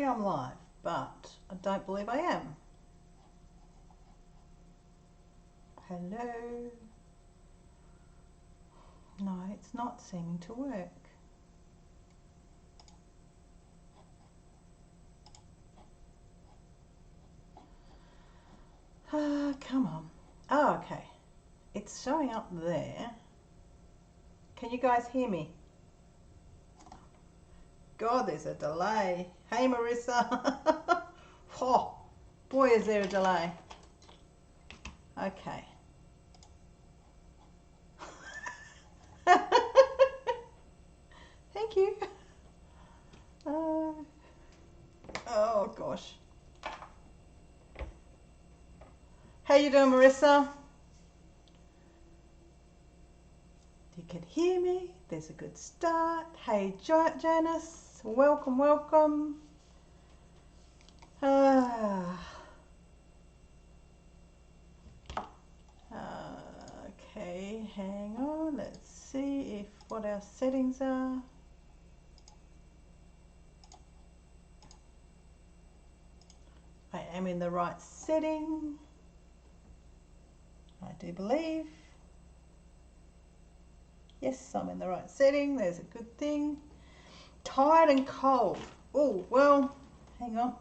I'm live, but I don't believe I am. Hello? No, it's not seeming to work. Come on. Oh, okay. It's showing up there. Can you guys hear me? God, there's a delay. Hey, Marissa. Oh, boy, is there a delay. Okay. Thank you. Oh, gosh. How you doing, Marissa? You can hear me. There's a good start. Hey, Janice. Welcome, welcome. Okay, hang on. Let's see what our settings are. I am in the right setting. I do believe. Yes, I'm in the right setting. There's a good thing. Tired and cold. Oh, well, hang on.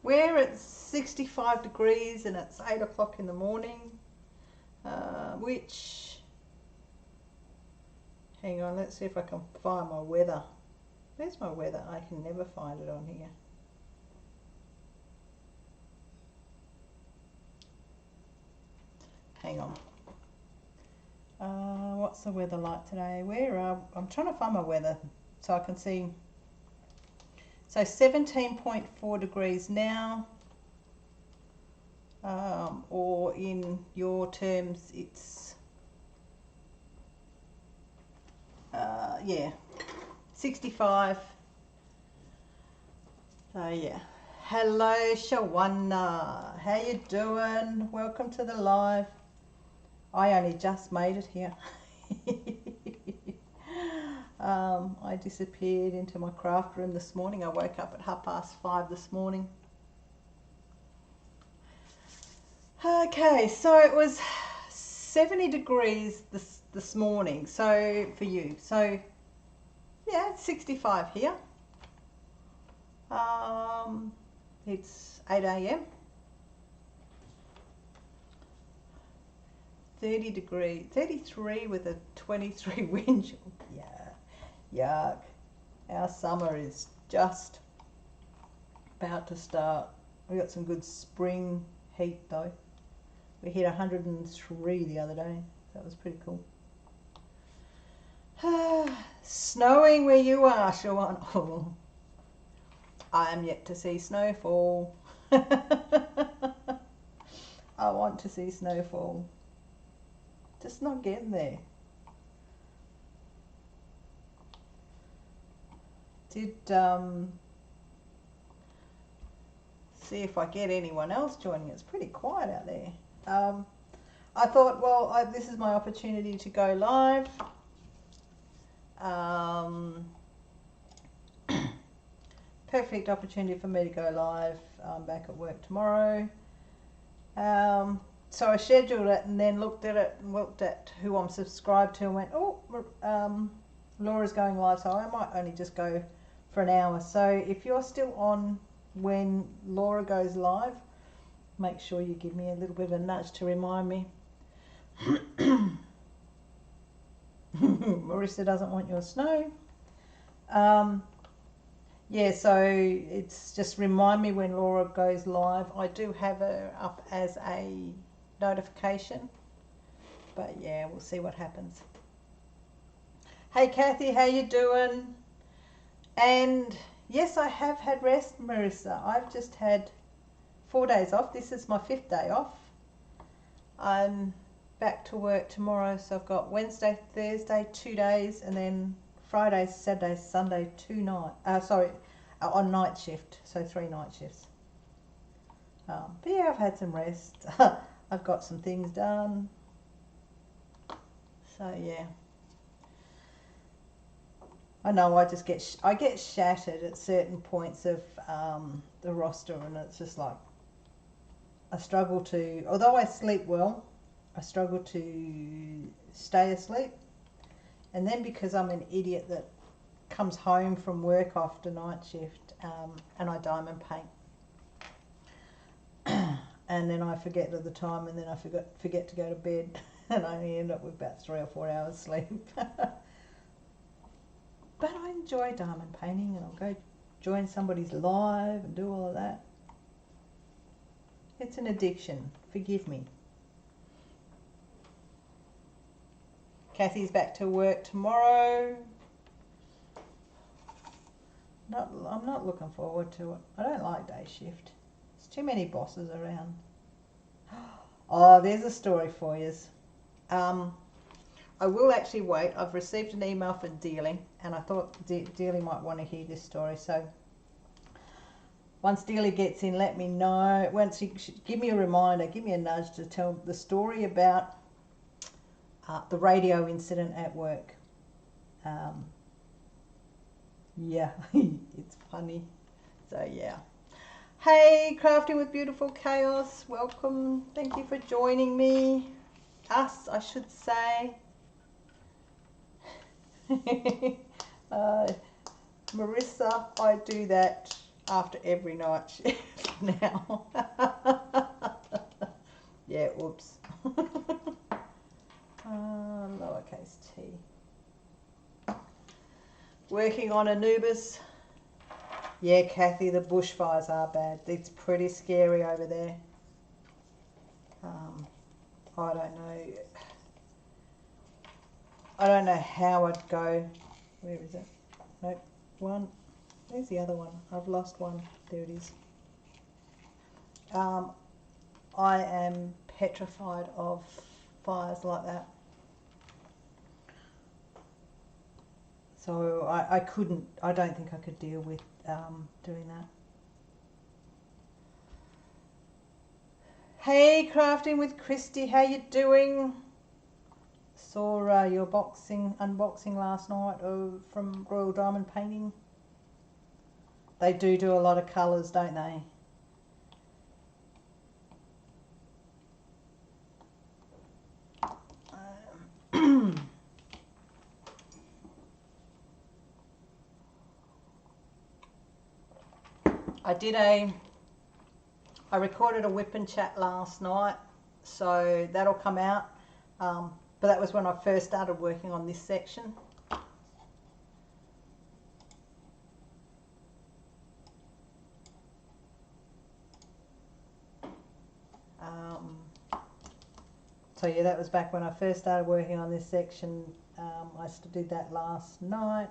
We're at 65 degrees and it's 8 o'clock in the morning, which, hang on, let's see if I can find my weather. Where's my weather? I can never find it on here. Hang on. What's the weather like today? I'm trying to find my weather so I can see. So 17.4 degrees now, or in your terms, it's, yeah, 65. So yeah. Hello, Shawana. How you doing? Welcome to the live. I only just made it here. I disappeared into my craft room this morning. I woke up at 5:30 this morning. Okay, so it was 70 degrees this morning. So for you, so yeah, it's 65 here. It's 8 a.m. 30 degrees, 33 with a 23 wind chill. Yeah, yuck. Our summer is just about to start. We got some good spring heat though. We hit 103 the other day. That was pretty cool. Snowing where you are, Shawan. Oh, I am yet to see snowfall. I want to see snowfall. Just not getting there. Did see if I get anyone else joining. It's pretty quiet out there. I thought, well, this is my opportunity to go live. Perfect opportunity for me to go live. I'm back at work tomorrow. So I scheduled it and then looked at it and looked at who I'm subscribed to and went, oh, Laura's going live, so I might only just go for an hour. So if you're still on when Laura goes live, make sure you give me a little bit of a nudge to remind me. Marissa doesn't want your snow. Yeah, so it's just remind me when Laura goes live. I do have her up as a notification, but yeah, we'll see what happens. Hey Kathy, how you doing? And yes, I have had rest, Marissa. I've just had 4 days off. This is my 5th day off. I'm back to work tomorrow, so I've got Wednesday, Thursday, 2 days, and then Friday, Saturday, Sunday, 2 nights. On night shift, so 3 night shifts. But yeah, I've had some rest. I've got some things done. So yeah. I know I get shattered at certain points of the roster, and it's just like I struggle to, although I sleep well, I struggle to stay asleep. And then because I'm an idiot that comes home from work after night shift, and I diamond paint, and then I forget at the time, and then I forget to go to bed, and I only end up with about 3 or 4 hours sleep. But I enjoy diamond painting, and I'll go join somebody's live and do all of that. It's an addiction. Forgive me. Kathy's back to work tomorrow. I'm not looking forward to it. I don't like day shift. There's too many bosses around. Oh, there's a story for you. I will actually wait. I've received an email for Dealing, and I thought Dealing might want to hear this story. So once Dealing gets in, let me know. Once you give me a reminder, give me a nudge to tell the story about the radio incident at work. Yeah, it's funny. So yeah. Hey, Crafting with Beautiful Chaos. Welcome. Thank you for joining me. Us, I should say. Marissa, I do that after every night shift now. Yeah, oops. Lowercase t. Working on Anubis. Yeah, Kathy, the bushfires are bad. It's pretty scary over there. I don't know. I don't know how I'd go. Where is it? Nope. One. Where's the other one? I've lost one. There it is. I am petrified of fires like that. So I couldn't, I don't think I could deal with doing that. Hey, Crafting with Christy, how you doing? Saw your unboxing last night from Royal Diamond Painting. They do a lot of colours, don't they? I recorded a WIP'n'Chat last night, so that'll come out. But that was when I first started working on this section. So yeah, that was back when I first started working on this section. I did that last night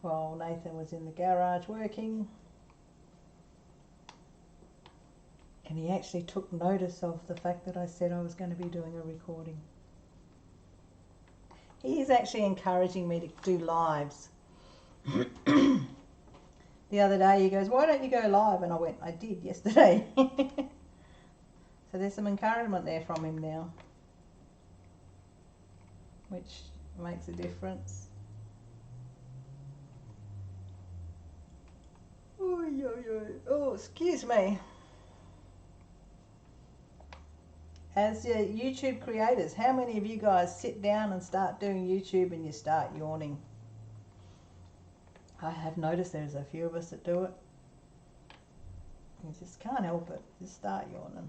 while Nathan was in the garage working. And he actually took notice of the fact that I said I was going to be doing a recording. He is actually encouraging me to do lives. The other day he goes, why don't you go live? And I went, I did yesterday. So there's some encouragement there from him now, which makes a difference. Oh, excuse me. As YouTube creators, how many of you guys sit down and start doing YouTube and you start yawning? I have noticed there's a few of us that do it. You just can't help it. Just start yawning.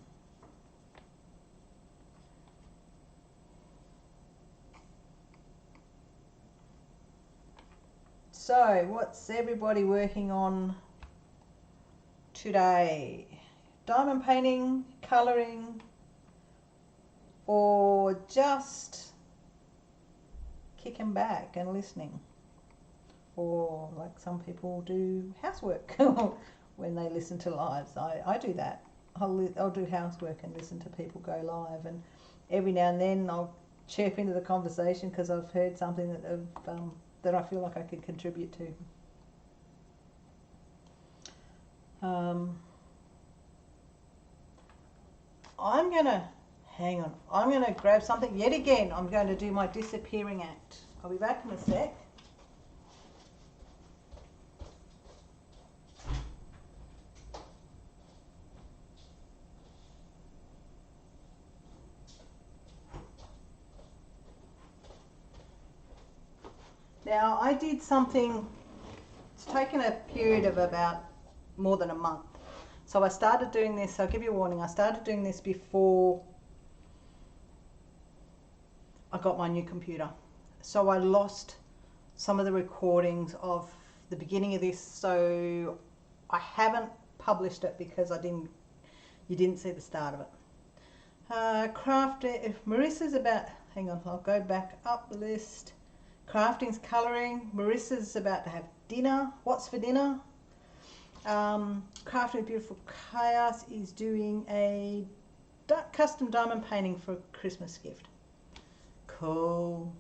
So, what's everybody working on today? Diamond painting, colouring, or just kicking back and listening? Or like some people do housework when they listen to lives. I do that. I'll do housework and listen to people go live, and every now and then I'll chirp into the conversation because I've heard something that I feel like I could contribute to. I'm gonna hang on. I'm gonna grab something yet again. I'm going to do my disappearing act. I'll be back in a sec. Now I did something, it's taken a period of about more than a month. So I started doing this, I'll give you a warning, I started doing this before I got my new computer. So I lost some of the recordings of the beginning of this, so I haven't published it because you didn't see the start of it. Crafting, if Marissa's about, hang on, I'll go back up the list. Crafting's colouring, Marissa's about to have dinner. What's for dinner? Crafting Beautiful Chaos is doing a custom diamond painting for a Christmas gift. Cool.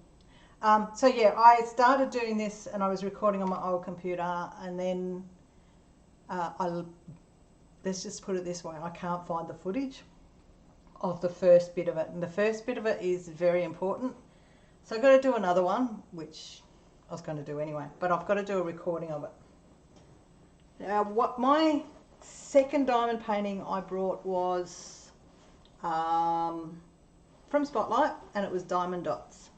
So yeah, I started doing this and I was recording on my old computer, and then let's just put it this way, I can't find the footage of the first bit of it, and the first bit of it is very important. So I've got to do another one, which I was going to do anyway, but I've got to do a recording of it. What my second diamond painting I brought was from Spotlight, and it was diamond dots,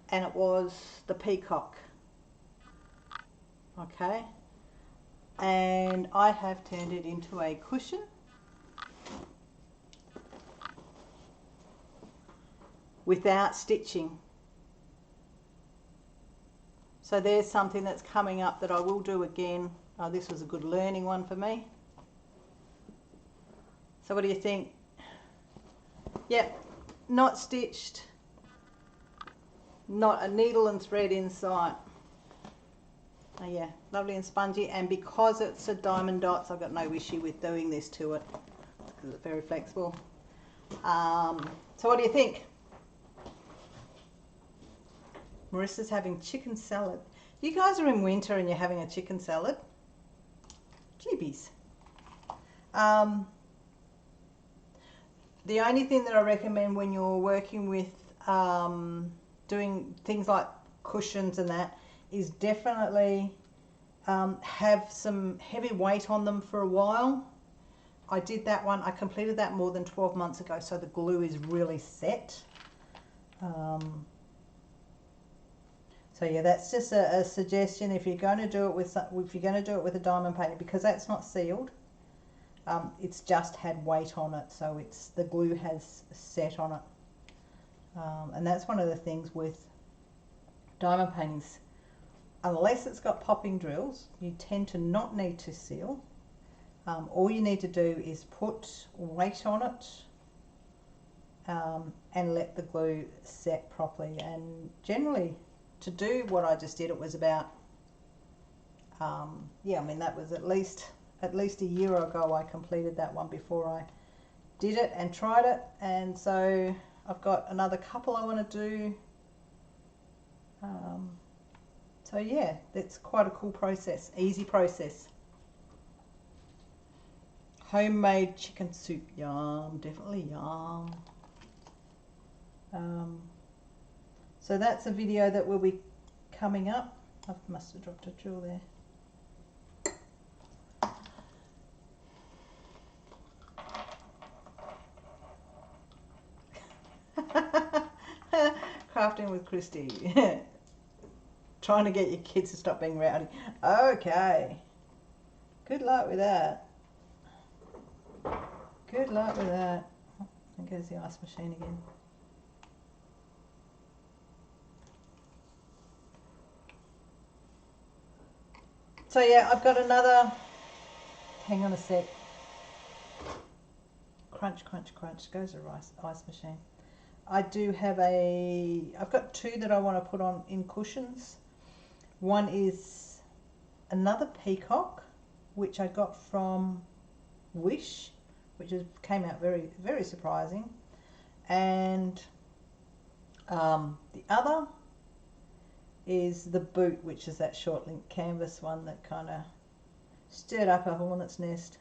and it was the Peacock. Okay, and I have turned it into a cushion. Without stitching. So there's something that's coming up that I will do again. Oh, this was a good learning one for me. So what do you think? Yep, not stitched, not a needle and thread inside. Oh yeah, lovely and spongy, and because it's a diamond dots, I've got no issue with doing this to it because it's very flexible. So what do you think? Marissa's having chicken salad. You guys are in winter and you're having a chicken salad? Jibbies. The only thing that I recommend when you're working with doing things like cushions and that is definitely have some heavy weight on them for a while. I did that one, I completed that more than 12 months ago, so the glue is really set. So yeah, that's just a suggestion if you're going to do it with a diamond painting, because that's not sealed. It's just had weight on it, so the glue has set on it. And that's one of the things with diamond paintings. Unless it's got popping drills, you tend to not need to seal. All you need to do is put weight on it and let the glue set properly. And generally, to do what I just did, it was about, yeah, I mean, that was at least a year ago I completed that one before I did it and tried it. And so I've got another couple I want to do. So yeah, that's quite a cool process, easy process. Homemade chicken soup, yum, definitely yum. So that's a video that will be coming up. I must have dropped a drill there. Crafting with Christy. Trying to get your kids to stop being rowdy. Okay. Good luck with that. Good luck with that. Oh, there goes the ice machine again. So yeah, I've got another, hang on a sec. Crunch, crunch, crunch, goes the ice machine. I do have I've got two that I want to put on in cushions. One is another Peacock, which I got from Wish, which came out very, very surprising. And the other is the Boot, which is that short link canvas one that kind of stirred up a hornet's nest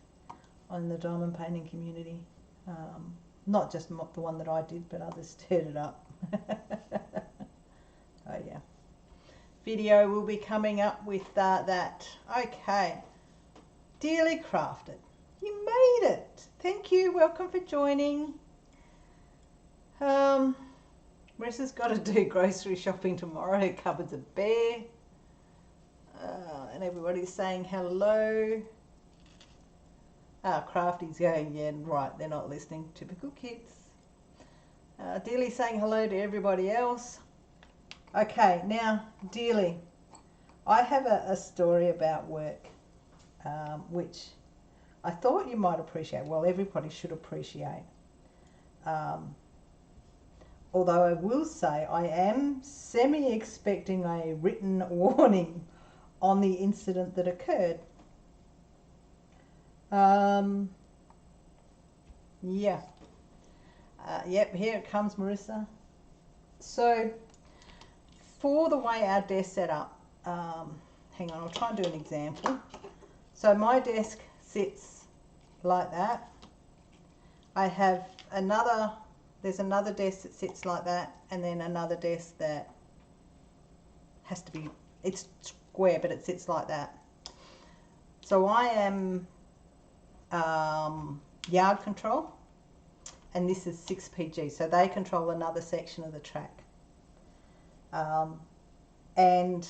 on the diamond painting community. Not just the one that I did, but others stirred it up. Oh yeah. Video will be coming up with that. Okay. Dearly Crafted, you made it. Thank you. Welcome for joining. Marissa's got to do grocery shopping tomorrow. Her cupboards are bare. And everybody's saying hello. Crafty's going, yeah, right, they're not listening. Typical kids. Dealey saying hello to everybody else. Okay, now, Dealey, I have a story about work, which I thought you might appreciate. Well, everybody should appreciate. Although I will say I am semi-expecting a written warning on the incident that occurred. Yeah. Yep, here it comes, Marissa. So, for the way our desk set up, hang on, I'll try and do an example. So my desk sits like that. I have there's another desk that sits like that, and then another desk that has to be, it's square, but it sits like that. So I am yard control, and this is 6PG, so they control another section of the track. And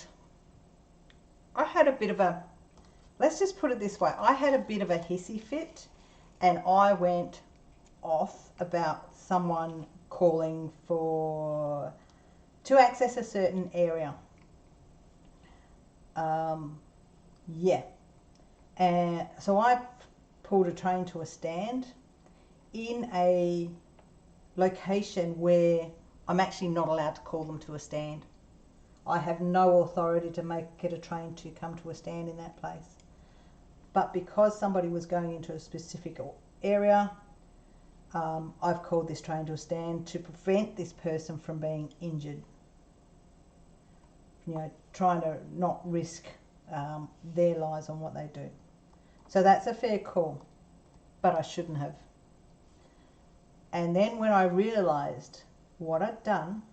I had a bit of a, let's just put it this way, I had a bit of a hissy fit, and I went off about someone calling to access a certain area. Yeah. And so I pulled a train to a stand in a location where I'm actually not allowed to call them to a stand. I have no authority to get a train to come to a stand in that place. But because somebody was going into a specific area, I've called this train to a stand to prevent this person from being injured. You know, trying to not risk their lives on what they do. So that's a fair call, but I shouldn't have. And then when I realised what I'd done,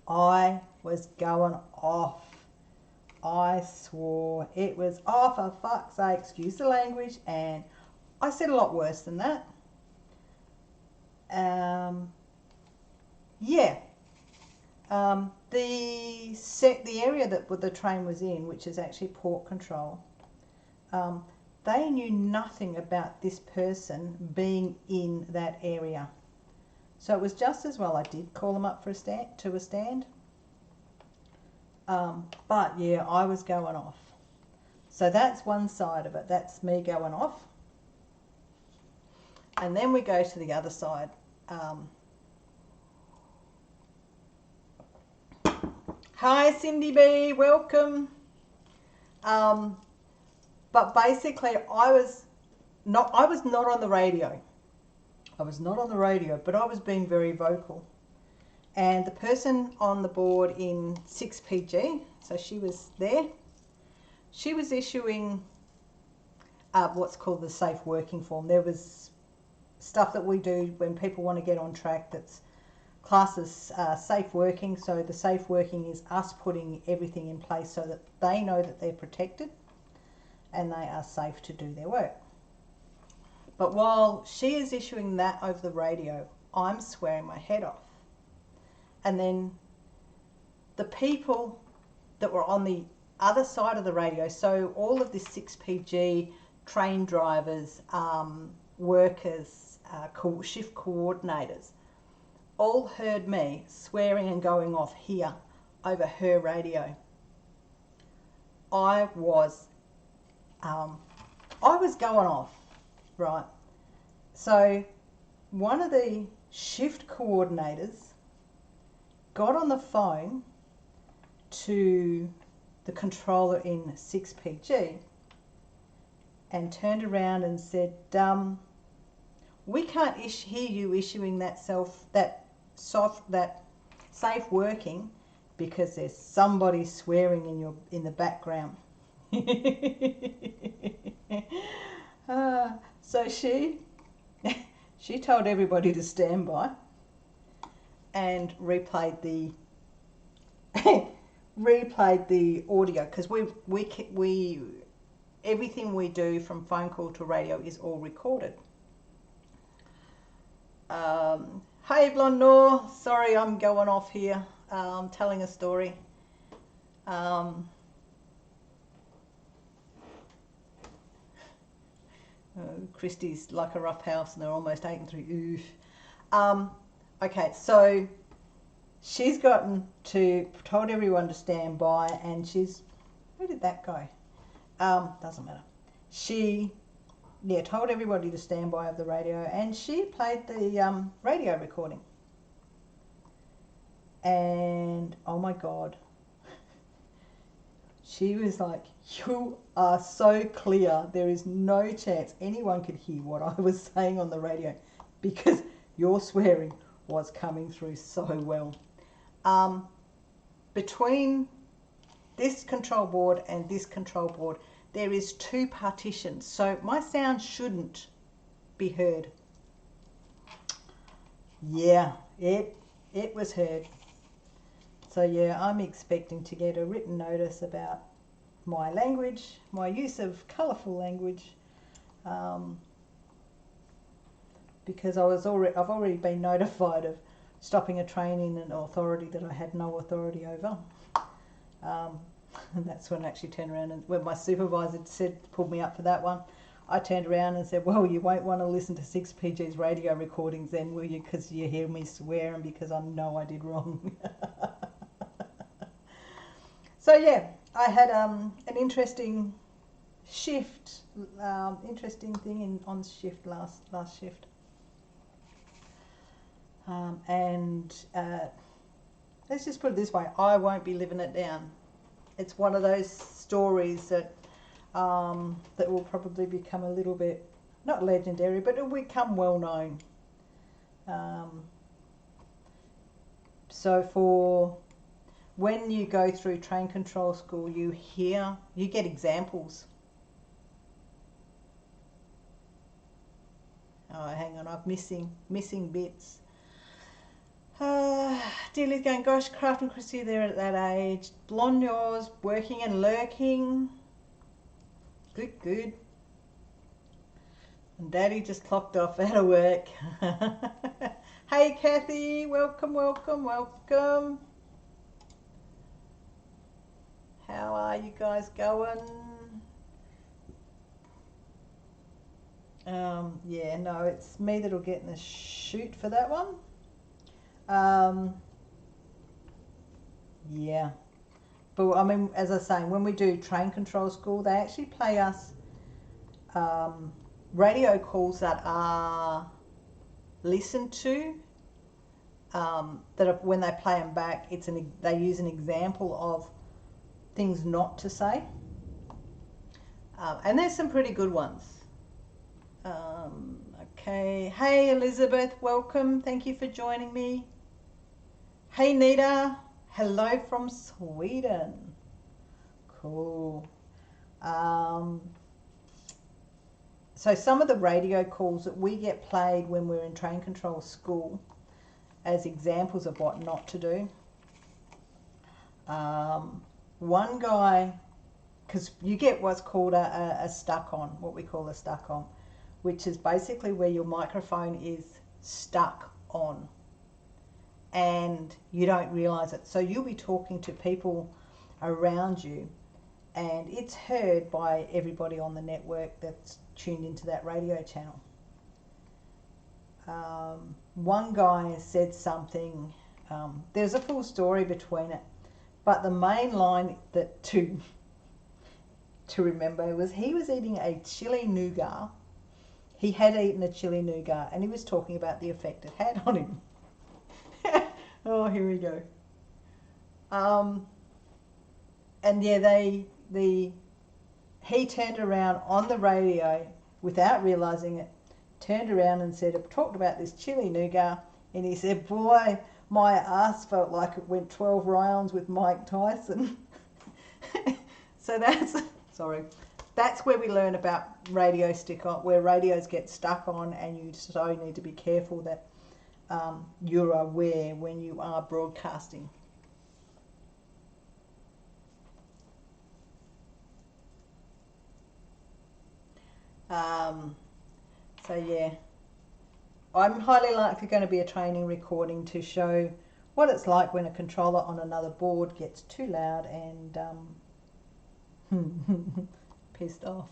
I was going off. I swore. It was, oh, for fuck's sake, excuse the language, and I said a lot worse than that. Yeah. The area that the train was in, which is actually port control, they knew nothing about this person being in that area. So it was just as well I did call them up for a stand. But yeah, I was going off. So that's one side of it. That's me going off. And then we go to the other side. Hi Cindy B, welcome. But basically I was not on the radio. I was not on the radio, but I was being very vocal. And the person on the board in 6PG, so she was there, she was issuing what's called the safe working form. There was stuff that we do when people want to get on track that's classes safe working. So the safe working is us putting everything in place so that they know that they're protected and they are safe to do their work. But while she is issuing that over the radio, I'm swearing my head off. And then the people that were on the other side of the radio, so all of the 6PG train drivers, workers, shift coordinators, all heard me swearing and going off here over her radio. I was going off, right? So one of the shift coordinators got on the phone to the controller in 6PG and turned around and said, we can't hear you issuing that safe working because there's somebody swearing in the background. So she told everybody to stand by and replayed the audio, because we everything we do from phone call to radio is all recorded. Hey Blonde Noor, sorry I'm going off here, telling a story. Christy's like a rough house and they're almost eaten through. Oof. Okay, so she's told everyone to stand by, and where did that go? Doesn't matter. She, told everybody to stand by of the radio, and she played the radio recording. And oh my God, she was like, "You are so clear. There is no chance anyone could hear what I was saying on the radio because your swearing was coming through so well." Between this control board and this control board, there is 2 partitions, so my sound shouldn't be heard. Yeah, it was heard. So yeah, I'm expecting to get a written notice about my language, my use of colourful language, because I've already been notified of stopping a train in an authority that I had no authority over. And that's when I actually turned around, and when my supervisor pulled me up for that one, I turned around and said, "Well, you won't want to listen to 6PG's radio recordings then, will you? Because you hear me swearing because I know I did wrong." So yeah, I had an interesting shift, interesting thing on shift last shift, and let's just put it this way: I won't be living it down. It's one of those stories that that will probably become a little bit, not legendary, but it will become well known. So for when you go through train control school, you get examples. Oh, hang on, I'm missing bits. Dearly's going, "Gosh, Craft and Christy, they're at that age. Blonde yours, working and lurking. Good. And Daddy just clocked off out of work." Hey Kathy, welcome. How are you guys going? Yeah, no, it's me that'll get in the shoot for that one. Yeah. But I mean, as I was saying, when we do train control school, they actually play us radio calls that are listened to. When they play them back, they use an example of things not to say, and there's some pretty good ones. Okay, hey Elizabeth, welcome. Thank you for joining me. Hey Nita, hello from Sweden. Cool. So some of the radio calls that we get played when we're in train control school as examples of what not to do. One guy, because you get what's called a stuck on, what we call a stuck on, which is basically where your microphone is stuck on and you don't realise it. So you'll be talking to people around you and it's heard by everybody on the network that's tuned into that radio channel. One guy said something, there's a full story between it, but the main line that to remember was he was eating a chili nougat. He had eaten a chili nougat and he was talking about the effect it had on him. Oh, here we go. And yeah, he turned around on the radio without realising it, turned around and talked about this chili nougat, and he said, "Boy, my ass felt like it went 12 rounds with Mike Tyson." So that's where we learn about radio stick on, where radios get stuck on, and you so need to be careful that you're aware when you are broadcasting. So yeah, I'm highly likely going to be a training recording to show what it's like when a controller on another board gets too loud and pissed off.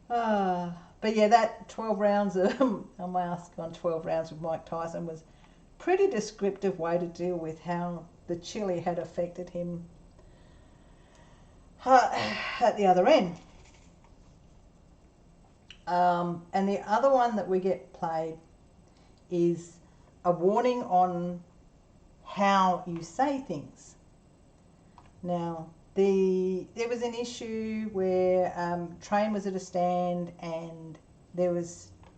But yeah, that 12 rounds on my Ask on 12 rounds with Mike Tyson was pretty descriptive way to deal with how the chili had affected him at the other end. And the other one that we get played is a warning on how you say things. Now, there was an issue where train was at a stand and they were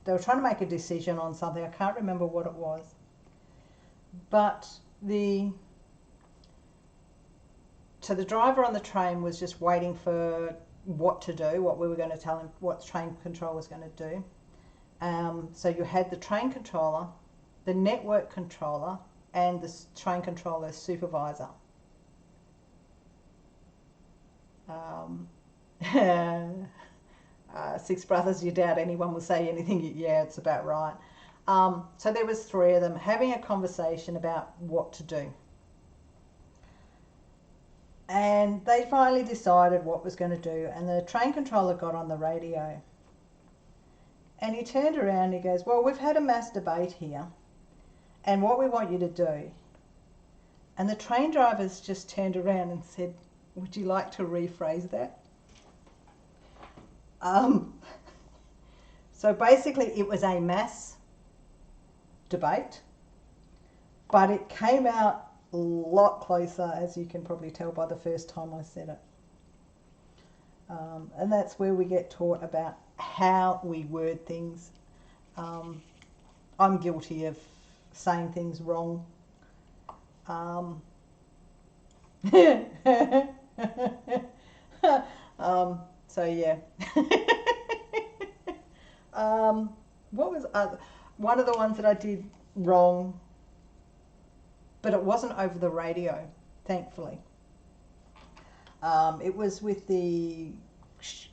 trying to make a decision on something. I can't remember what it was, but the driver on the train was just waiting for what to do, what we were going to tell him, what the train controller was going to do. So you had the train controller, the network controller, and the train controller supervisor. Six brothers, you doubt anyone will say anything. Yeah, it's about right. So there was three of them having a conversation about what to do. And they finally decided what was going to do, and the train controller got on the radio. And he turned around and he goes, well, we've had a mass debate here, and what we want you to do. And the train drivers just turned around and said, would you like to rephrase that? So basically it was a mass debate, but it came out a lot closer, as you can probably tell by the first time I said it. And that's where we get taught about how we word things. I'm guilty of saying things wrong. So yeah. What was one of the ones that I did wrong, but it wasn't over the radio, thankfully. It was with the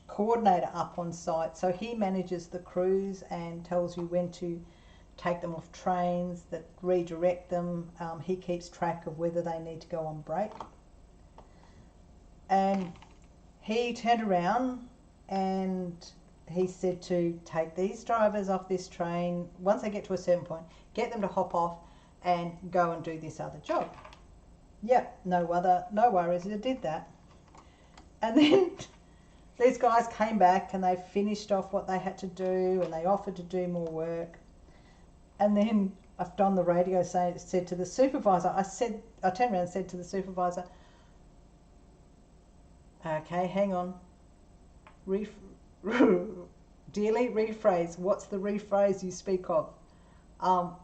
coordinator up on site, so he manages the crews and tells you when to take them off trains, that redirect them. He keeps track of whether they need to go on break. And he turned around and he said to take these drivers off this train. Once they get to a certain point, get them to hop off and go and do this other job. Yep, no worries, I did that. And then these guys came back and they finished off what they had to do and they offered to do more work. And then I've done the radio, said to the supervisor, I turned around and said to the supervisor, okay, hang on, dearly rephrase, what's the rephrase you speak of?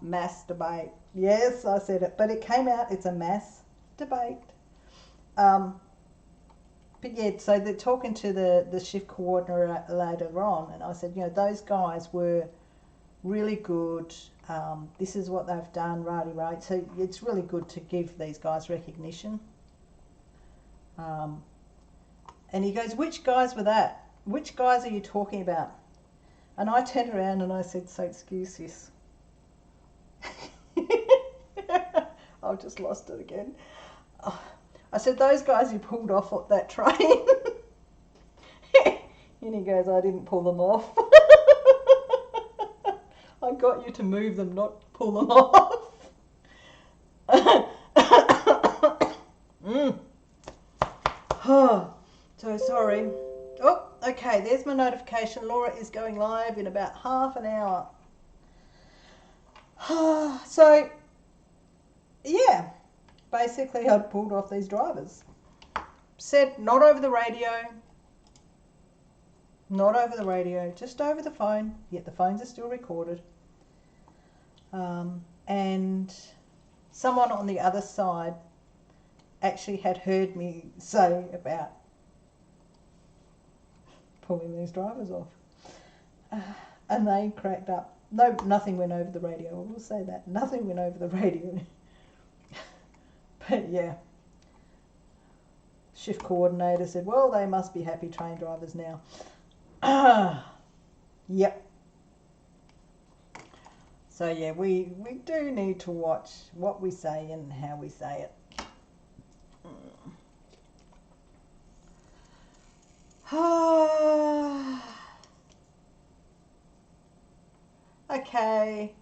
Mass debate. Yes, I said it, but it came out, it's a mass debate. But yeah, so they're talking to the shift coordinator later on, and I said, you know, those guys were really good. This is what they've done, right. So it's really good to give these guys recognition. And he goes, which guys were that? Which guys are you talking about? And I turned around and I said, so excuse this. I've just lost it again. I said, those guys you pulled off that train. And he goes, I didn't pull them off. I got you to move them, not pull them off. So sorry. Oh, okay, there's my notification. Laura is going live in about half an hour. So, yeah, basically I pulled off these drivers. Said not over the radio, just over the phone, yet the phones are still recorded. And someone on the other side actually had heard me say about pulling these drivers off. And they cracked up. No, nothing went over the radio, I will say that. Nothing went over the radio. But yeah. Shift coordinator said, well, they must be happy train drivers now. Yep. So yeah, we do need to watch what we say and how we say it. Okay,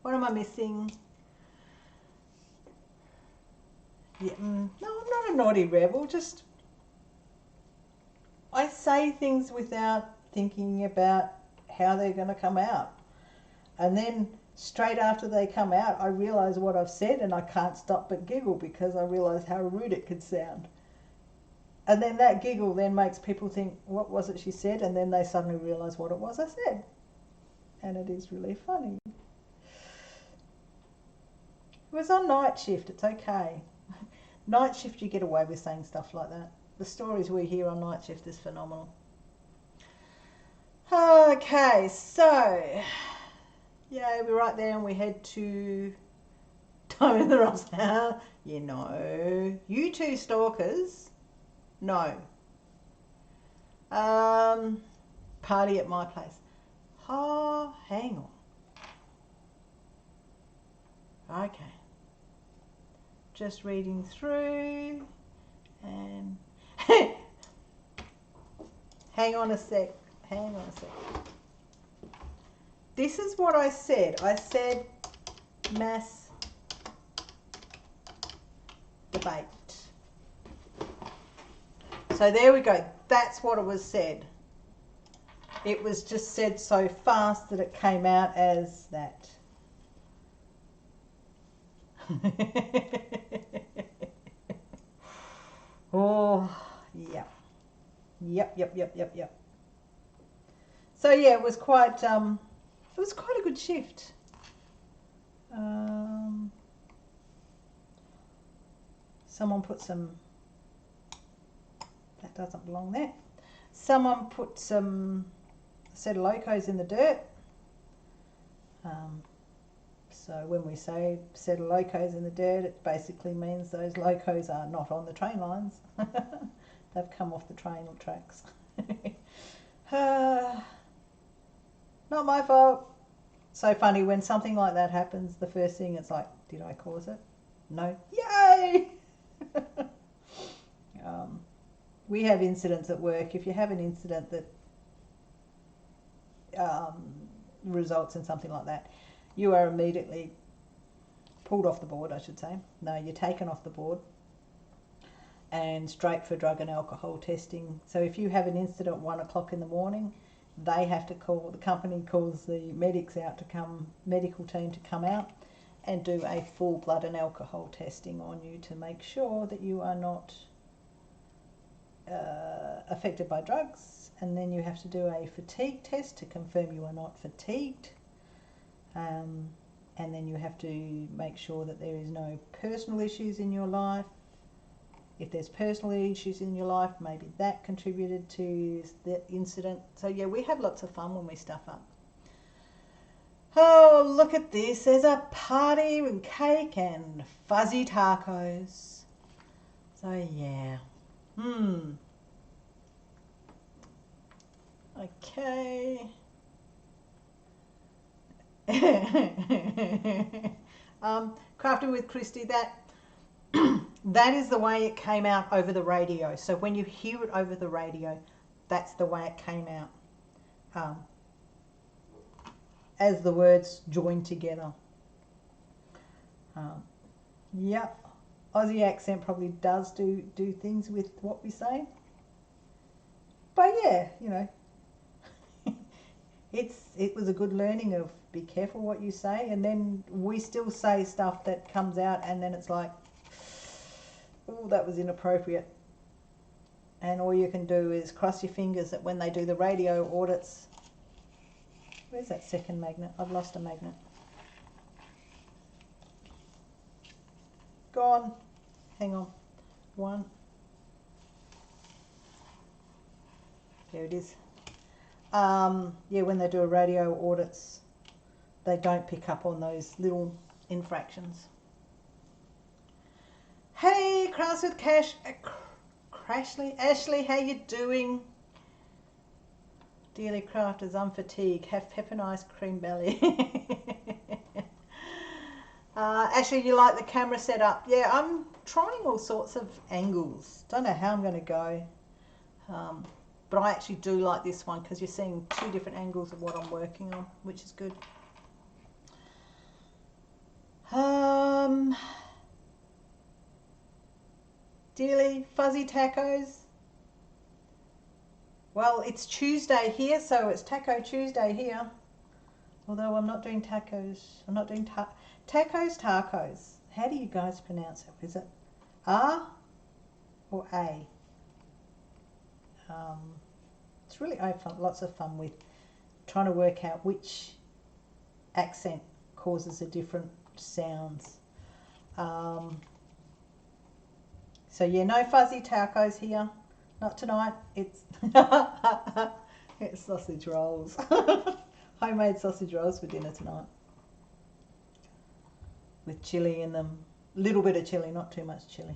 what am I missing? Yeah, no, I'm not a naughty rebel, just I say things without thinking about how they're going to come out. And then straight after they come out, I realise what I've said and I can't stop but giggle because I realise how rude it could sound. And then that giggle then makes people think, what was it she said? And then they suddenly realise what it was I said. And it is really funny. It was on night shift, it's okay. Night shift you get away with saying stuff like that. The stories we hear on night shift is phenomenal. Okay, so yeah, we're right there and we head to Time in the Ross house. You know, you two stalkers. No. Party at my place. Oh, hang on. Okay. Just reading through and hang on a sec. This is what I said. I said mass debate. So there we go. That's what it was said. It was just said so fast that it came out as that. Oh, yeah. Yep. So yeah, it was quite a good shift. Someone put some, that doesn't belong there. Someone put some set of locos in the dirt. So when we say set of locos in the dirt, it basically means those locos are not on the train lines. They've come off the train tracks. Not my fault. So funny when something like that happens, the first thing it's like, did I cause it? No. Yay! We have incidents at work. If you have an incident that results in something like that, you are immediately pulled off the board, I should say. No, you're taken off the board and straight for drug and alcohol testing. So if you have an incident at 1 o'clock in the morning, they have to call, the company calls the medics out to come, medical team to come out and do a full blood and alcohol testing on you to make sure that you are not affected by drugs. And then you have to do a fatigue test to confirm you are not fatigued. And then you have to make sure that there is no personal issues in your life. If there's personal issues in your life, maybe that contributed to the incident. So yeah, we have lots of fun when we stuff up. Oh, look at this. There's a party with cake and fuzzy tacos. So yeah. Okay. Crafting with Christy, that is the way it came out over the radio. So when you hear it over the radio, that's the way it came out, as the words joined together. Yeah, Aussie accent probably does do things with what we say. But yeah, you know, it was a good learning of be careful what you say, and then we still say stuff that comes out and then it's like, oh, that was inappropriate. And all you can do is cross your fingers that when they do the radio audits, where's that second magnet? I've lost a magnet. Gone. Hang on. One. There it is. Yeah, when they do a radio audits, they don't pick up on those little infractions. Hey, Crafts with Cash, Ashley, how you doing? Dearly Crafters, I'm fatigued. Have pepper and ice cream belly. Actually, you like the camera setup? Yeah, I'm trying all sorts of angles. Don't know how I'm going to go. But I actually do like this one because you're seeing two different angles of what I'm working on, which is good. Dearly, fuzzy tacos. Well, it's Tuesday here, so it's Taco Tuesday here. Although I'm not doing tacos. I'm not doing tacos. How do you guys pronounce it? Is it R or A? It's really lots of fun with trying to work out which accent causes the different sounds. So yeah, no fuzzy tacos here. Not tonight. It's it's sausage rolls. Homemade sausage rolls for dinner tonight. With chilli in them. A little bit of chilli, not too much chilli.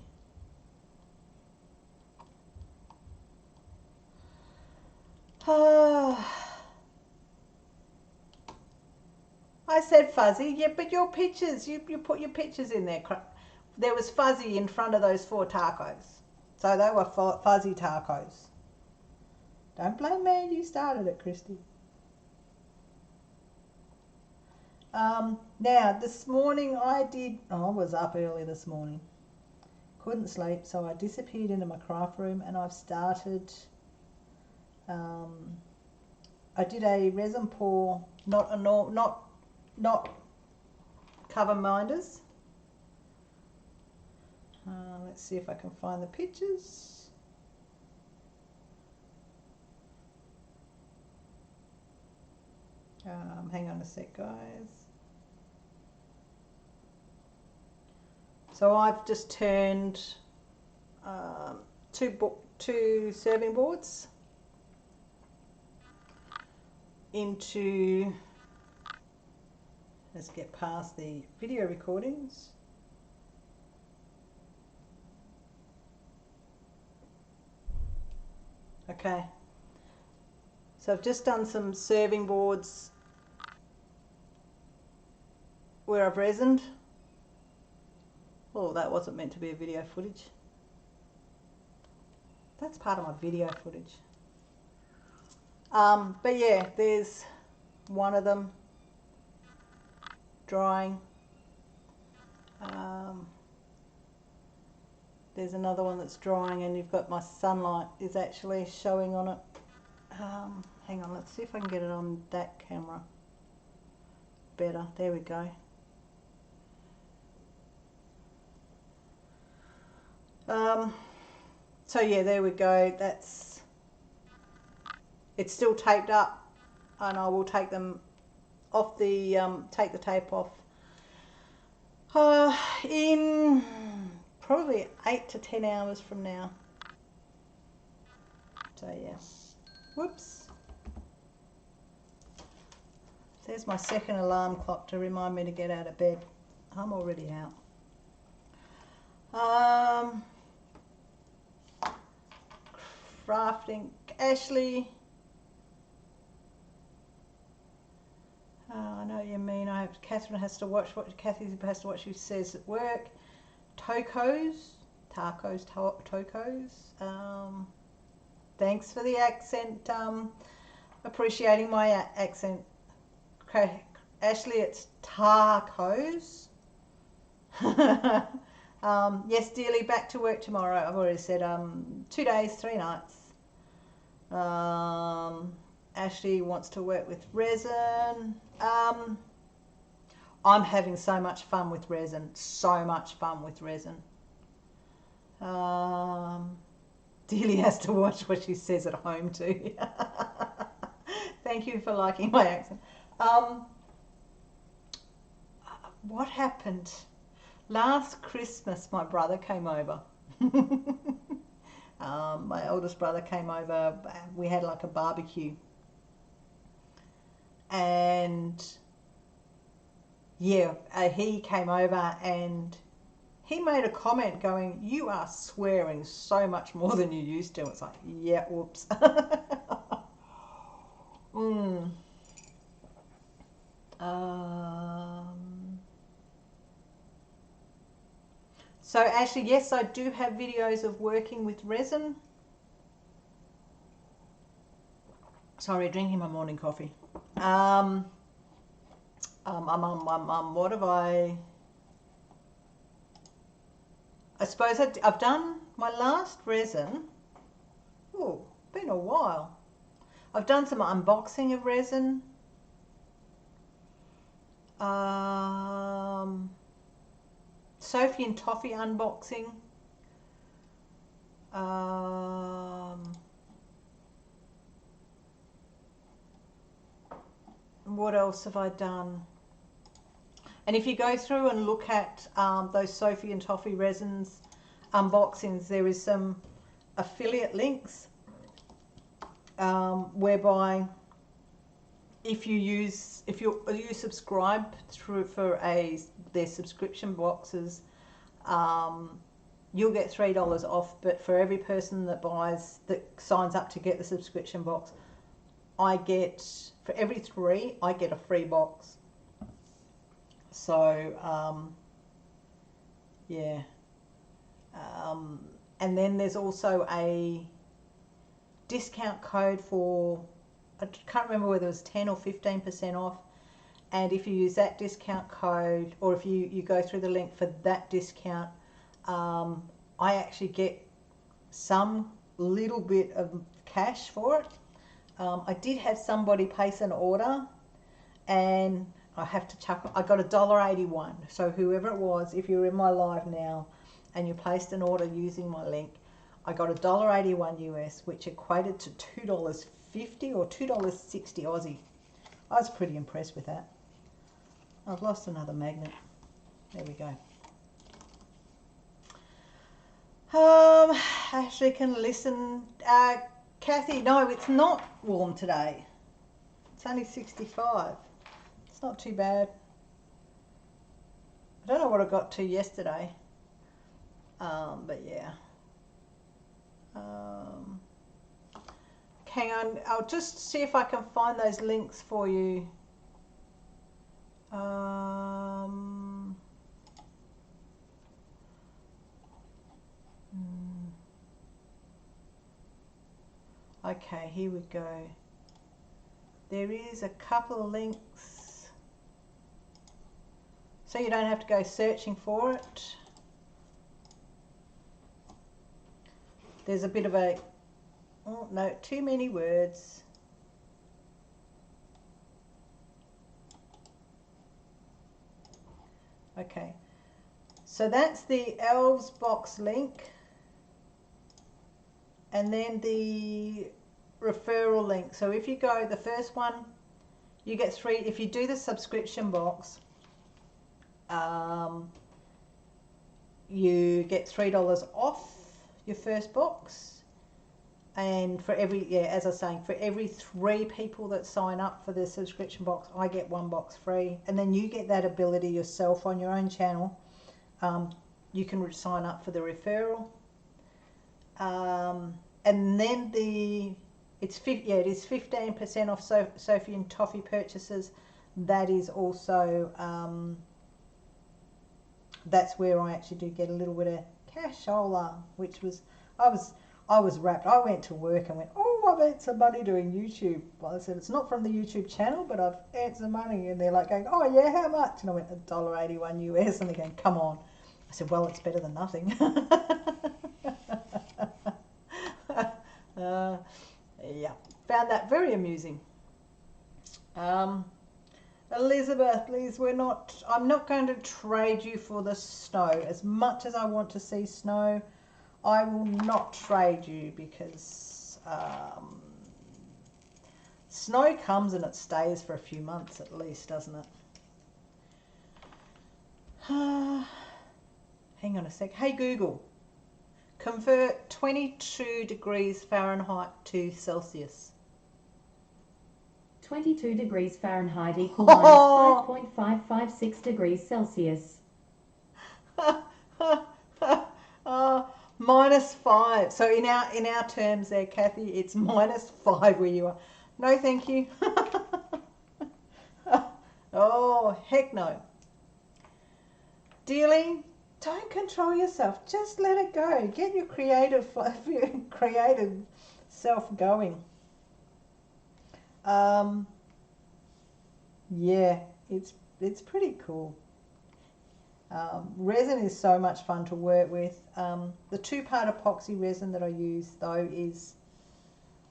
I said fuzzy, yeah, but your pictures, you put your pictures in there. There was fuzzy in front of those 4 tacos. So they were fuzzy tacos. Don't blame me, you started it, Christy. Now, this morning I was up early this morning. Couldn't sleep, so I disappeared into my craft room and I've started, I did a resin pour, not cover minders. Let's see if I can find the pictures. Hang on a sec, guys. So I've just turned 2 serving boards into, let's get past the video recordings. Okay, so I've just done some serving boards where I've resined. Oh, that wasn't meant to be a video footage. That's part of my video footage. But yeah, there's one of them drying. There's another one that's drying and you've got my sunlight is actually showing on it. Hang on, let's see if I can get it on that camera better. There we go. So yeah, there we go. It's still taped up and I will take them off the, take the tape off in probably 8 to 10 hours from now. So yeah, whoops. There's my second alarm clock to remind me to get out of bed. I'm already out. Crafting, Ashley. I know what you mean. Catherine has to watch what Kathy has to watch. She says at work. Tacos. Thanks for the accent. Appreciating my accent. Okay, Ashley, it's tacos. Yes, dearly, back to work tomorrow. I've already said 2 days, 3 nights. Ashley wants to work with resin. I'm having so much fun with resin. So much fun with resin. Dearly has to watch what she says at home too. Thank you for liking my accent. What happened? Last Christmas, my brother came over. My oldest brother came over. We had like a barbecue. And yeah, he came over and he made a comment going, "You are swearing so much more than you used to." It's like, yeah, whoops. Mm. So actually, yes, I do have videos of working with resin. Sorry, drinking my morning coffee. What have I suppose I've done my last resin. Oh, been a while. I've done some unboxing of resin. Sophie and Toffee unboxing. What else have I done? And if you go through and look at those Sophie and Toffee resins unboxings, there is some affiliate links whereby if you subscribe through for their subscription boxes, you'll get $3 off. But for every person that signs up to get the subscription box, for every 3 I get a free box. So yeah, and then there's also a discount code for, I can't remember whether it was 10 or 15% off, and if you use that discount code, or if you go through the link for that discount, I actually get some little bit of cash for it. I did have somebody place an order, and I have to chuckle, I got $1.81. So whoever it was, if you're in my live now and you placed an order using my link, I got $1.81 US, which equated to $2.50 or $2.60 Aussie. I was pretty impressed with that. I've lost another magnet. There we go. Ashley can listen. Kathy, no, it's not warm today. It's only 65. It's not too bad. I don't know what I got to yesterday. But yeah. Hang on, I'll just see if I can find those links for you. Okay, here we go. There is a couple of links, so you don't have to go searching for it. There's a bit of a, oh no, too many words. Okay, so that's the Elves box link, and then the referral link. So if you go, the first one, you get 3, if you do the subscription box, you get $3 off your first box. And for every, yeah, as I was saying, for every 3 people that sign up for the subscription box, I get 1 box free. And then you get that ability yourself on your own channel. You can sign up for the referral. And then it is 15% off Sophie and Toffee purchases. That is also, that's where I actually do get a little bit of cashola, which was, I was wrapped. I went to work and went, oh, I've earned some money doing YouTube. Well, I said, it's not from the YouTube channel, but I've earned some money. And they're like going, oh yeah, how much? And I went, $1.81 US. And they're going, come on. I said, well, it's better than nothing. Yeah, found that very amusing. Elizabeth, Liz, I'm not going to trade you for the snow. As much as I want to see snow, I will not trade you, because snow comes and it stays for a few months at least, doesn't it? Hang on a sec. Hey Google, convert 22 degrees Fahrenheit to Celsius. 22 degrees Fahrenheit equals -5.556 degrees Celsius. -5. So in our terms there, Kathy, it's -5 where you are. No, thank you. Oh, heck no. Dearly, don't control yourself. Just let it go. Get your creative self going. Yeah, it's pretty cool. Resin is so much fun to work with. The two-part epoxy resin that I use though is,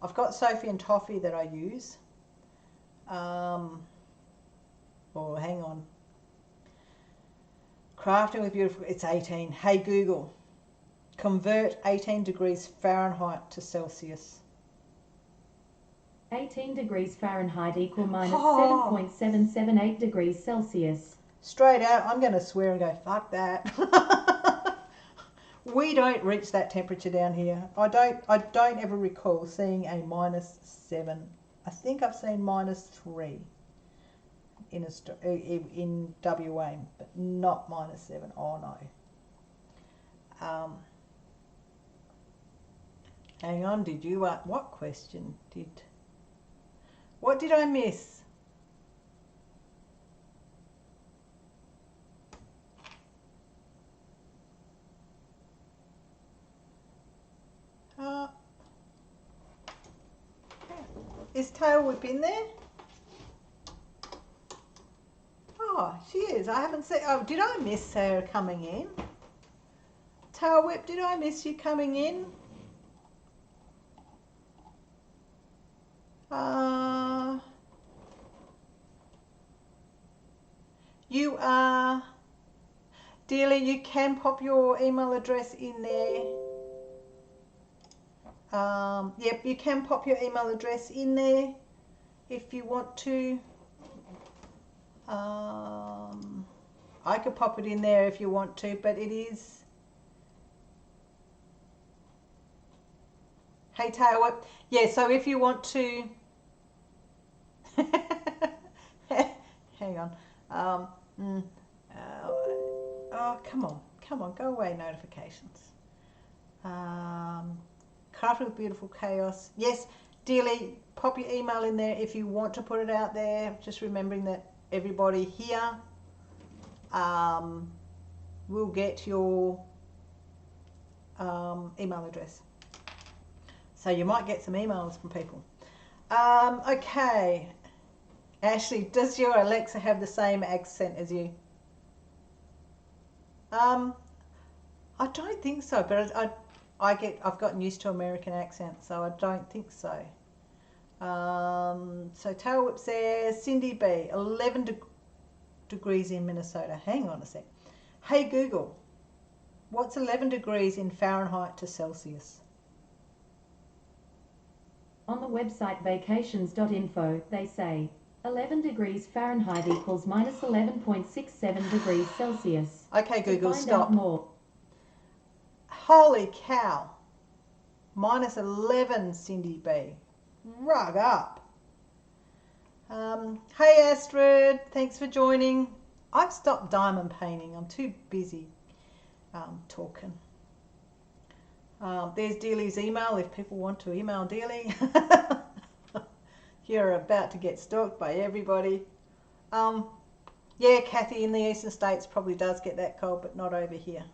I've got Sophie and Toffee that I use. Oh, hang on. Crafting with Beautiful, it's 18. Hey Google, convert 18 degrees Fahrenheit to Celsius. 18 degrees Fahrenheit equal minus Oh. 7.778 degrees Celsius. Straight out, I'm going to swear and go, fuck that. We don't reach that temperature down here. I don't ever recall seeing a -7. I think I've seen -3 in WA, but not -7. Oh no. Hang on, did you what question did? What did I miss? Is Tail Whip in there? Oh, she is. I haven't seen. Oh, did I miss her coming in? Tail Whip, did I miss you coming in? You are. Dearly, you can pop your email address in there. Yep, you can pop your email address in there if you want to. I could pop it in there if you want to, but it is. Hey Tail Whip. Yeah, so if you want to. Hang on. Oh, come on, go away, notifications. Crafting with Beautiful Chaos. Yes, dearly, pop your email in there if you want to put it out there. Just remembering that everybody here will get your email address. So you might get some emails from people. Okay. Ashley, does your Alexa have the same accent as you? I don't think so, but I've gotten used to American accents, so I don't think so. So Tail Whip says, Cindy B, 11 degrees in Minnesota. Hang on a sec. Hey Google, what's 11 degrees in Fahrenheit to Celsius? On the website vacations.info, they say 11 degrees Fahrenheit equals minus 11.67 degrees Celsius. Okay, Google, to find stop. out more. Holy cow. -11, Cindy B. Rug up. Hey Astrid, thanks for joining. I've stopped diamond painting. I'm too busy talking. There's Dealey's email if people want to email Dealey. You're about to get stalked by everybody. Yeah, Kathy in the eastern states probably does get that cold, but not over here.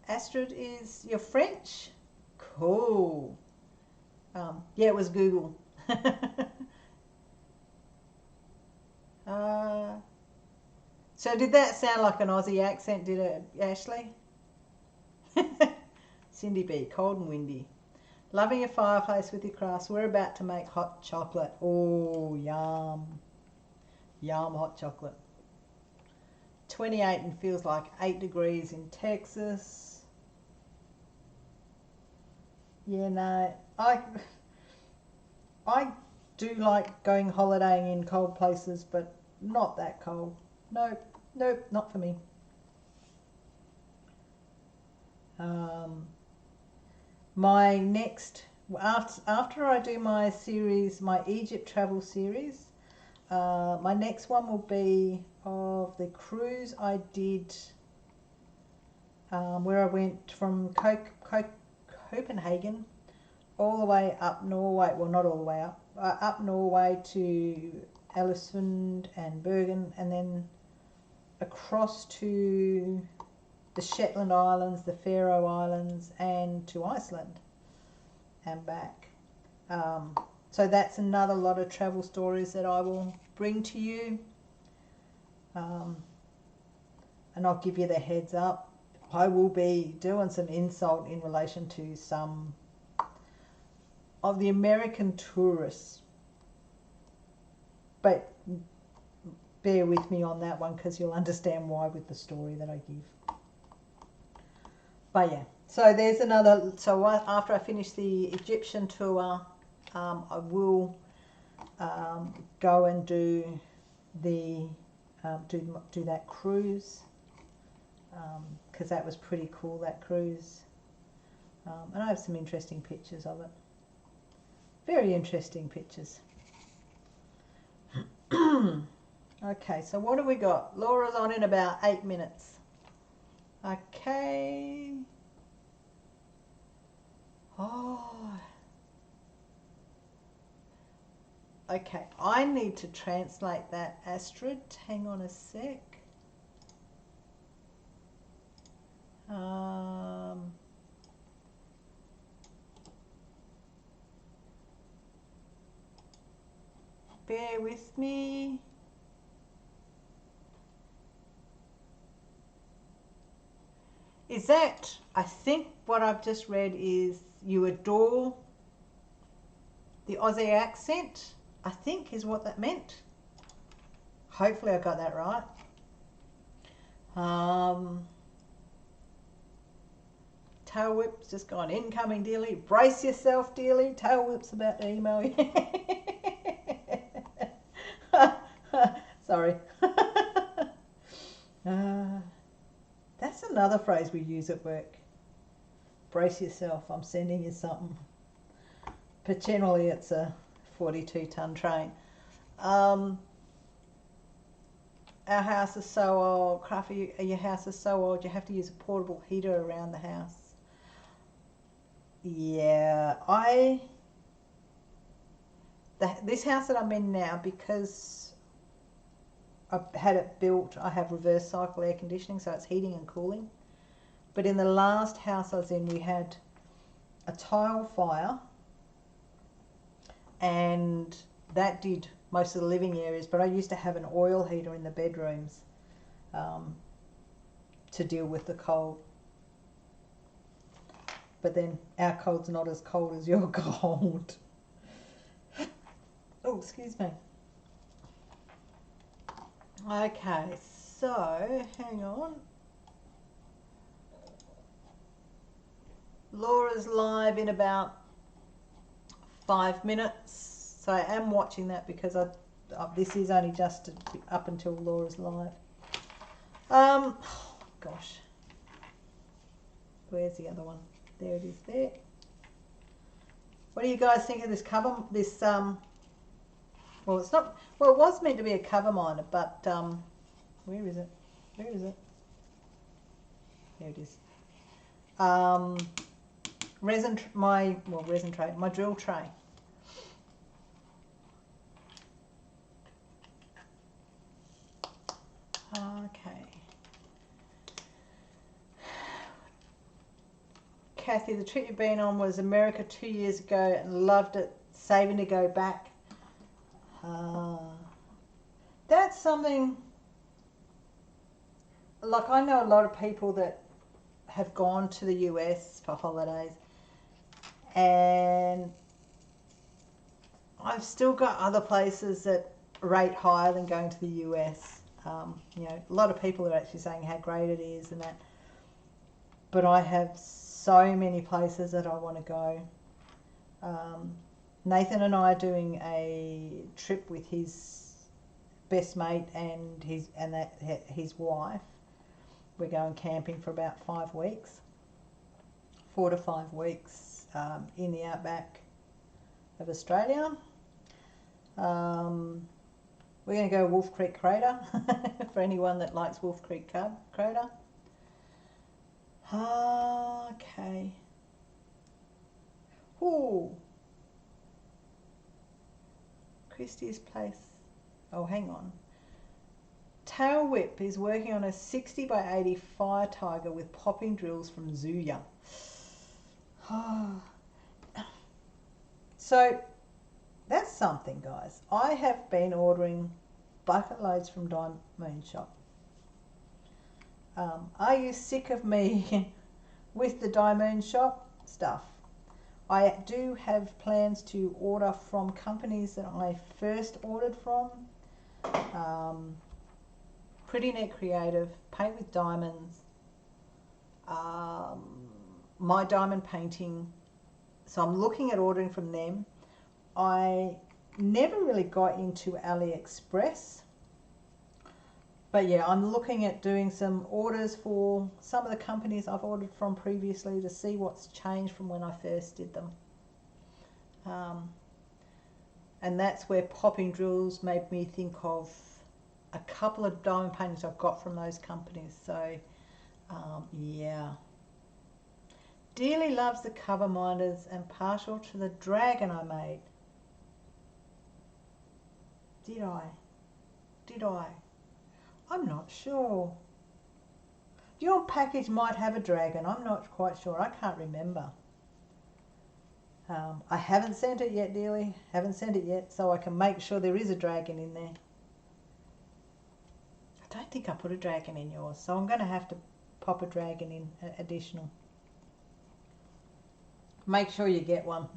Astrid, is your French? Cool. Yeah, it was Google. So did that sound like an Aussie accent, did it, Ashley? Cindy B, cold and windy. Loving a fireplace with your crafts. We're about to make hot chocolate. Oh, yum. Yum, hot chocolate. 28 and feels like 8 degrees in Texas. Yeah, no. I do like going holidaying in cold places, but not that cold. Nope, not for me. My next, after I do my series, my Egypt travel series, my next one will be of the cruise I did, where I went from Copenhagen all the way up Norway, well not all the way up Norway to Ellesund and Bergen, and then across to the Shetland Islands, the Faroe Islands, and to Iceland and back. So that's another lot of travel stories that I will bring to you. And I'll give you the heads up. I will be doing some insult in relation to some of the American tourists. But bear with me on that one because you'll understand why with the story that I give. But yeah, so there's another, so after I finish the Egyptian tour, I will go and do the do that cruise, because that was pretty cool, that cruise. And I have some interesting pictures of it. Very interesting pictures. Okay, so what have we got? Laura's on in about 8 minutes. Okay. Oh. Okay, I need to translate that, Astrid. Hang on a sec. Bear with me. Is that, I think what I've just read is you adore the Aussie accent, I think is what that meant. Hopefully I got that right. Tail Whip's just gone incoming, dearly. Brace yourself, dearly. Tail Whip's about to email you. Sorry. That's another phrase we use at work. Brace yourself, I'm sending you something. But generally it's a 42-ton train. Our house is so old. Craffy, your house is so old you have to use a portable heater around the house. Yeah, this house that I'm in now, because I've had it built, I have reverse cycle air conditioning, so it's heating and cooling. But in the last house I was in, we had a tile fire, and that did most of the living areas, but I used to have an oil heater in the bedrooms to deal with the cold. But then our cold's not as cold as your cold. Oh, excuse me. Okay, so hang on. Laura's live in about 5 minutes. So I am watching that because this is only just up until Laura's live. Oh, gosh. Where's the other one? There it is there. What do you guys think of this cover? This, well, it's not, well, it was meant to be a cover miner, but, where is it? Where is it? There it is. Resin tray, my drill tray. Okay. Kathy, the trip you've been on was America 2 years ago and loved it, saving to go back. That's something, like I know a lot of people that have gone to the US for holidays, and I've still got other places that rate higher than going to the US. You know, a lot of people are actually saying how great it is and that, but I have so many places that I want to go. Nathan and I are doing a trip with his best mate and his wife. We're going camping for about 5 weeks, 4 to 5 weeks in the outback of Australia. We're going to go Wolf Creek Crater for anyone that likes Wolf Creek Crater. Okay. Ooh. Christie's Place. Oh, hang on. Tail Whip is working on a 60 by 80 fire tiger with popping drills from Zuya. So that's something, guys. I have been ordering bucket loads from Diamond Shop. Are you sick of me with the Diamond Shop stuff? I do have plans to order from companies that I first ordered from. Pretty Net Creative, Paint with Diamonds, My Diamond Painting. So I'm looking at ordering from them. I never really got into AliExpress. But yeah, I'm looking at doing some orders for some of the companies I've ordered from previously to see what's changed from when I first did them. And that's where popping drills made me think of a couple of diamond paintings I've got from those companies. So yeah. Dearly loves the cover minders and partial to the dragon I made. Did I? Did I? I'm not sure. Your package might have a dragon. I'm not quite sure. I can't remember. I haven't sent it yet, dearly. Haven't sent it yet, so I can make sure there is a dragon in there. I don't think I put a dragon in yours, so I'm going to have to pop a dragon in additional. Make sure you get one.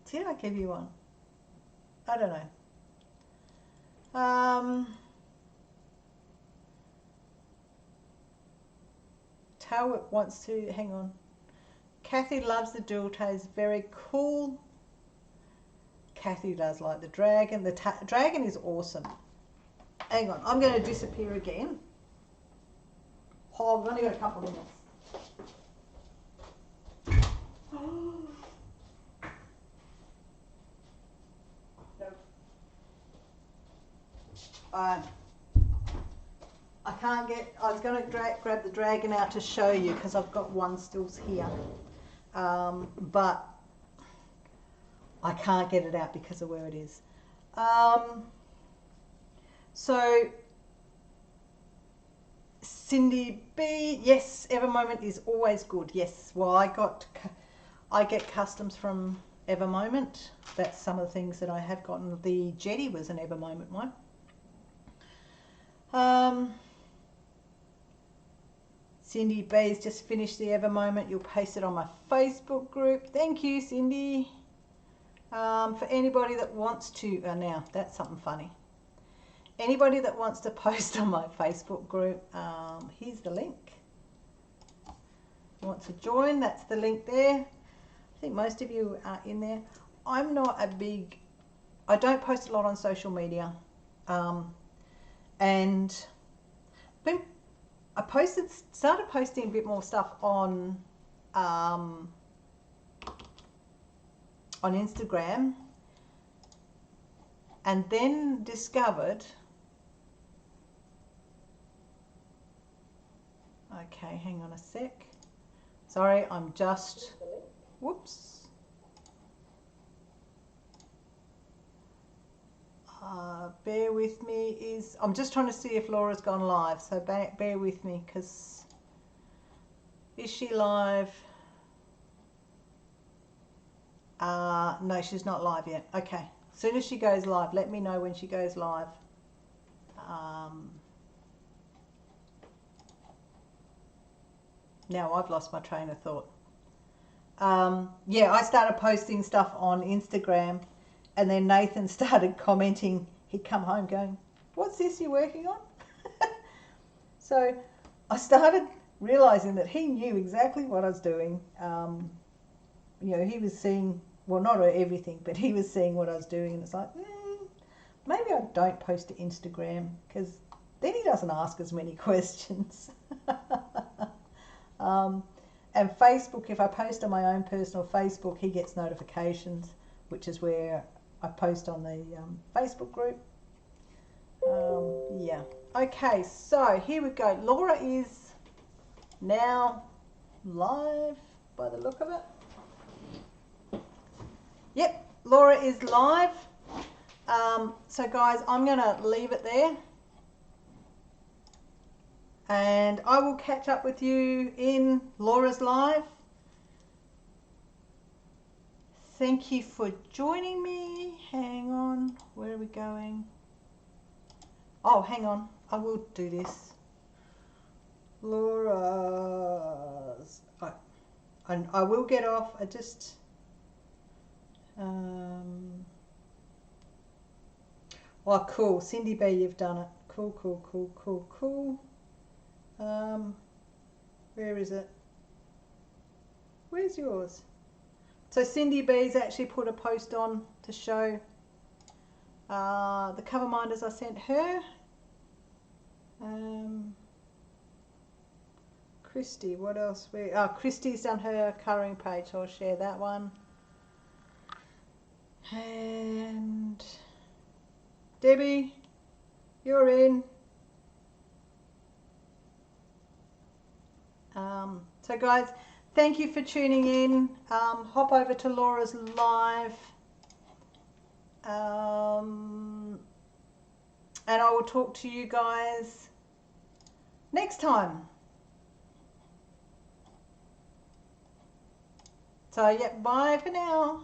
Did I give you one? I don't know. Talbot wants to, hang on. Kathy loves the dual toes, very cool. Kathy does like the dragon. The dragon is awesome. Hang on, I'm going to disappear again. Oh, I've only got a couple of minutes. I can't get, I was going to grab the dragon out to show you because I've got one still here. But I can't get it out because of where it is. So Cindy B, yes, Evermoment is always good. Yes, well I get customs from Evermoment. That's some of the things that I have gotten. The Jetty was an Evermoment one. Cindy B's just finished the Evermoment. You'll paste it on my Facebook group. Thank you, Cindy. For anybody that wants to, now that's something funny. Anybody that wants to post on my Facebook group, here's the link. Want to join, that's the link there. I think most of you are in there. I'm not a big, I don't post a lot on social media. And I started posting a bit more stuff on Instagram, and then discovered, okay, hang on a sec. Sorry, I'm just, whoops. Bear with me, I'm just trying to see if Laura's gone live, so bear with me, because is she live? No, she's not live yet. Okay, as soon as she goes live, let me know when she goes live. Now I've lost my train of thought. Yeah, I started posting stuff on Instagram, and then Nathan started commenting. He'd come home going, "What's this you're working on?" So I started realizing that he knew exactly what I was doing. You know, he was seeing, well, not everything, but he was seeing what I was doing, and it's like, maybe I don't post to Instagram, because then he doesn't ask as many questions. And Facebook, if I post on my own personal Facebook, he gets notifications, which is where I post on the Facebook group. Yeah. Okay, so here we go. Laura is now live by the look of it. Yep, Laura is live. So guys, I'm going to leave it there. And I will catch up with you in Laura's live. Thank you for joining me. Hang on, where are we going? Oh, hang on, I will do this. Laura's, and I will get off. I just, oh, cool, Cindy B, you've done it. Cool, cool, cool, cool, cool. Where is it? Where's yours? So Cindy B's actually put a post on to show the cover minders I sent her. Christy, what else? Christy's done her colouring page, so I'll share that one. And Debbie, you're in. So guys, thank you for tuning in. Hop over to Laura's live. And I will talk to you guys next time. So yeah, bye for now.